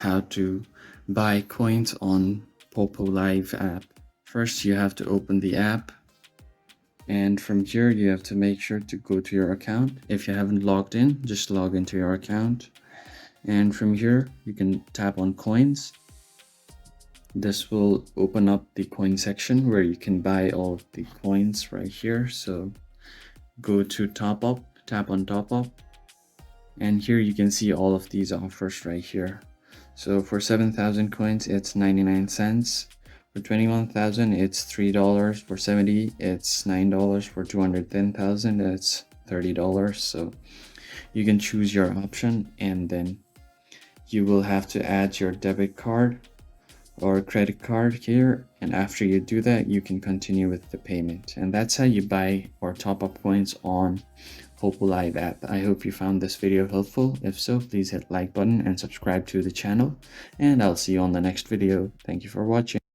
how to buy coins on Poppo Live app. First, you have to open the app, and from here you have to make sure to go to your account. If you haven't logged in, just log into your account, and from here you can tap on coins. This will open up the coin section where you can buy all of the coins right here. So go to top up, tap on top up, and here you can see all of these offers right here. So for 7,000 coins, it's 99 cents. For 21,000, it's $3. For 70, it's $9. For 210,000, it's $30. So you can choose your option, and then you will have to add your debit card or credit card here, and after you do that, you can continue with the payment. And that's how you buy or top up coins on Poppo Live app. I hope you found this video helpful. If so, please hit like button and subscribe to the channel, and I'll see you on the next video. Thank you for watching.